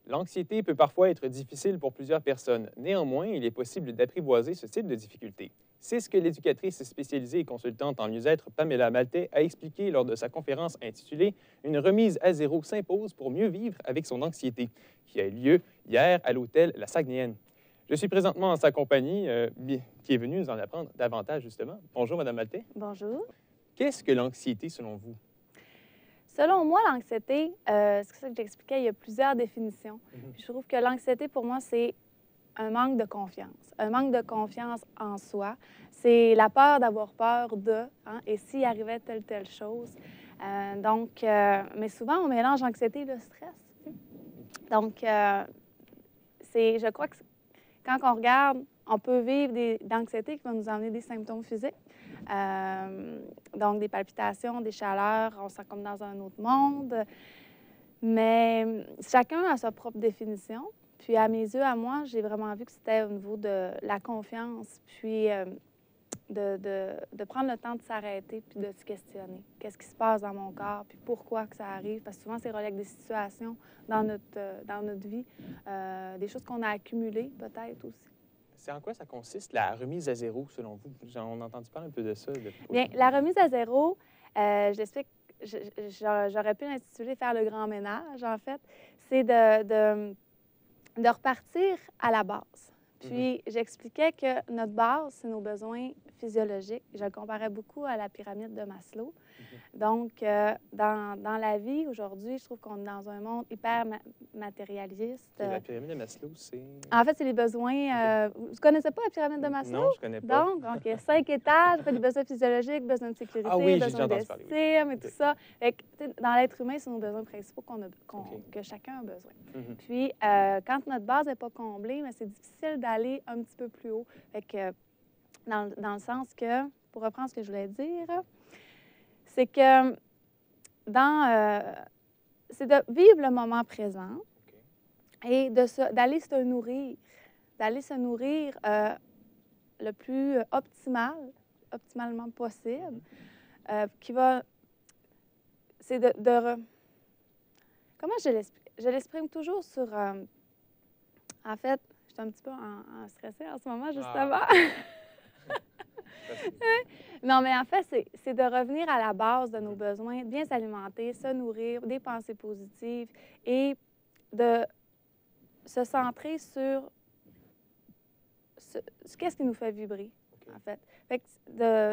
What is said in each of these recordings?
L'anxiété peut parfois être difficile pour plusieurs personnes. Néanmoins, il est possible d'apprivoiser ce type de difficulté. C'est ce que l'éducatrice spécialisée et consultante en mieux-être Pamela Maltais a expliqué lors de sa conférence intitulée « Une remise à zéro s'impose pour mieux vivre avec son anxiété », qui a eu lieu hier à l'hôtel La Saguenayenne. Je suis présentement en sa compagnie, qui est venue nous en apprendre davantage, justement. Bonjour, Madame Maltais. Bonjour. Qu'est-ce que l'anxiété, selon vous? Selon moi, l'anxiété, c'est ça que j'expliquais, il y a plusieurs définitions. Puis je trouve que l'anxiété, pour moi, c'est un manque de confiance. Un manque de confiance en soi. C'est la peur d'avoir peur de, hein, et s'il arrivait telle chose. Mais souvent, on mélange anxiété et le stress. Tu sais. Donc, je crois que quand on regarde, on peut vivre d'anxiété qui va nous amener des symptômes physiques. Donc, des palpitations, des chaleurs, on se sent comme dans un autre monde. Mais chacun a sa propre définition. Puis, à mes yeux, à moi, j'ai vraiment vu que c'était au niveau de la confiance, puis de prendre le temps de s'arrêter puis de se questionner. Qu'est-ce qui se passe dans mon corps, puis pourquoi que ça arrive? Parce que souvent, c'est relié avec des situations dans notre vie, des choses qu'on a accumulées peut-être aussi. C'est en quoi ça consiste, la remise à zéro, selon vous? On a entendu parler un peu de ça. Bien, la remise à zéro, je l'explique, j'aurais pu l'intituler « Faire le grand ménage », en fait. C'est de repartir à la base. Puis, j'expliquais que notre base, c'est nos besoins physiologiques. Je le comparais beaucoup à la pyramide de Maslow. Donc, dans la vie, aujourd'hui, je trouve qu'on est dans un monde hyper matérialiste. La pyramide de Maslow, c'est... En fait, c'est les besoins... Vous ne connaissez pas la pyramide de Maslow? Non, je ne connais pas. Donc, il y a 5 étages. Les besoins physiologiques, besoins de sécurité, besoins d'estime et tout ça. Fait que, dans l'être humain, c'est nos besoins principaux que chacun a besoin. Puis, quand notre base n'est pas comblée, c'est difficile d'aller un petit peu plus haut. Fait que, dans le sens que, pour reprendre ce que je voulais dire, c'est que c'est de vivre le moment présent et d'aller se nourrir le plus optimalement possible, qui va... C'est Comment je l'exprime? Je l'exprime toujours sur... En fait, je suis un petit peu en stressée en ce moment, justement. Non, mais en fait, c'est de revenir à la base de nos besoins, de bien s'alimenter, se nourrir, des pensées positives et de se centrer sur qu'est-ce qui nous fait vibrer, en fait. Fait que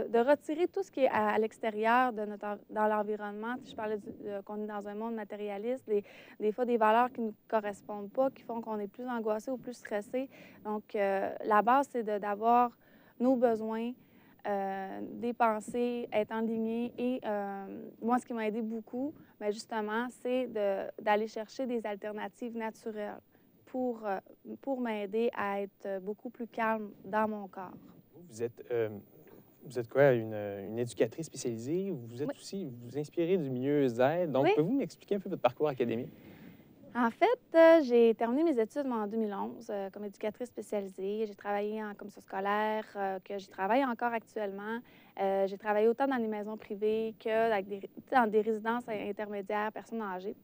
de retirer tout ce qui est à l'extérieur dans l'environnement. Je parlais qu'on est dans un monde matérialiste, des fois des valeurs qui ne nous correspondent pas, qui font qu'on est plus angoissé ou plus stressé. Donc, la base, c'est d'avoir nos besoins, des pensées, être aligné. Et moi, ce qui m'a aidé beaucoup, bien, justement, c'est d'aller chercher des alternatives naturelles pour m'aider à être beaucoup plus calme dans mon corps. Vous êtes quoi, une éducatrice spécialisée? Vous êtes aussi, vous vous inspirez du milieu Z. Donc, pouvez-vous m'expliquer un peu votre parcours académique? En fait, j'ai terminé mes études en 2011 comme éducatrice spécialisée. J'ai travaillé en commission scolaire, que je travaille encore actuellement. J'ai travaillé autant dans les maisons privées que dans des résidences intermédiaires, personnes âgées.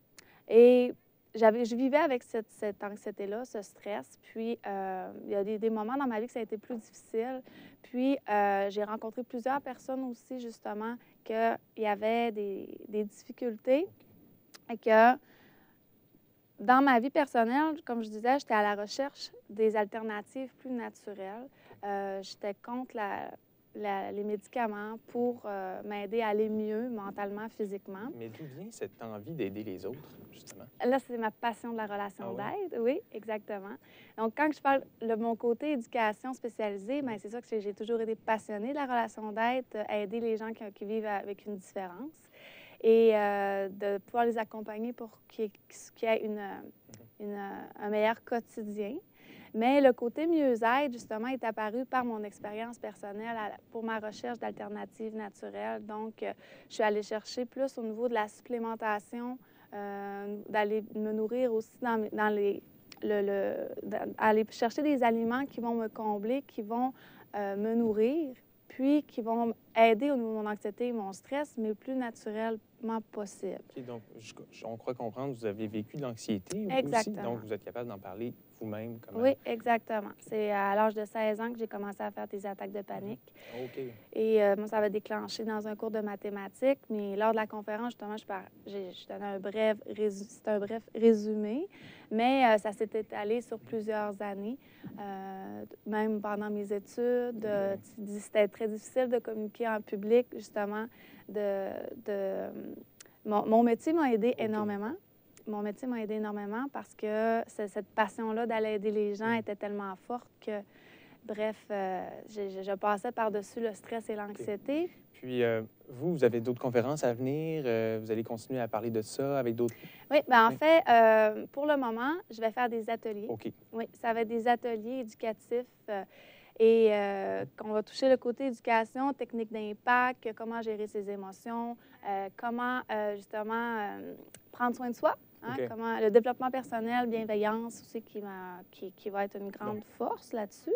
Et je vivais avec cette anxiété-là, ce stress. Puis, il y a des moments dans ma vie que ça a été plus difficile. Puis, j'ai rencontré plusieurs personnes aussi, justement, qu'il y avait des difficultés et que dans ma vie personnelle, comme je disais, j'étais à la recherche des alternatives plus naturelles. J'étais contre les médicaments pour m'aider à aller mieux mentalement, physiquement. Mais d'où vient cette envie d'aider les autres, justement? Là, c'est ma passion de la relation d'aide, oui, exactement. Donc, quand je parle de mon côté éducation spécialisée, bien, c'est ça que j'ai toujours été passionnée de la relation d'aide, aider les gens qui vivent avec une différence et de pouvoir les accompagner pour qu'ils aient un meilleur quotidien. Mais le côté mieux-être, justement, est apparu par mon expérience personnelle pour ma recherche d'alternatives naturelles. Donc, je suis allée chercher plus au niveau de la supplémentation, d'aller me nourrir aussi aller chercher des aliments qui vont me combler, qui vont me nourrir, puis qui vont aider au niveau de mon anxiété et mon stress, mais le plus naturellement possible. OK, donc, on croit comprendre, vous avez vécu de l'anxiété aussi, Exactement. donc vous êtes capable d'en parler vous-même. Oui, exactement. C'est à l'âge de 16 ans que j'ai commencé à faire des attaques de panique. OK. Et moi, ça avait déclenché dans un cours de mathématiques, mais lors de la conférence, justement, je donnais c'était un bref résumé, mais ça s'est étalé sur plusieurs années, même pendant mes études. C'était très difficile de communiquer en public, justement. Mon métier m'a aidé énormément. Mon métier m'a aidé énormément parce que cette passion-là d'aller aider les gens était tellement forte que, bref, je passais par-dessus le stress et l'anxiété. Puis, vous avez d'autres conférences à venir? Vous allez continuer à parler de ça avec d'autres? Oui, bien, en Oui. fait, pour le moment, je vais faire des ateliers. OK. Oui, ça va être des ateliers éducatifs et qu'on va toucher le côté éducation, technique d'impact, comment gérer ses émotions, comment, justement, prendre soin de soi. Hein, OK. comment, le développement personnel, bienveillance aussi qui va être une grande force là-dessus.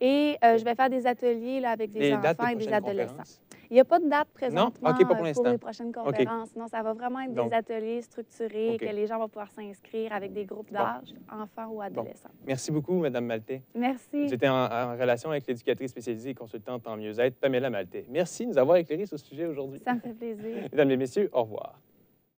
Et je vais faire des ateliers là, avec des enfants et des adolescents. Il n'y a pas de date présentement OK, pas pour pour les prochaines conférences. OK. Non, ça va vraiment être Donc, des ateliers structurés OK. que les gens vont pouvoir s'inscrire avec des groupes d'âge, enfants ou adolescents. Merci beaucoup, Mme Maltais. Merci. J'étais en relation avec l'éducatrice spécialisée et consultante en mieux-être, Pamela Maltais. Merci de nous avoir éclairé sur ce sujet aujourd'hui. Ça me fait plaisir. Mesdames et messieurs, au revoir.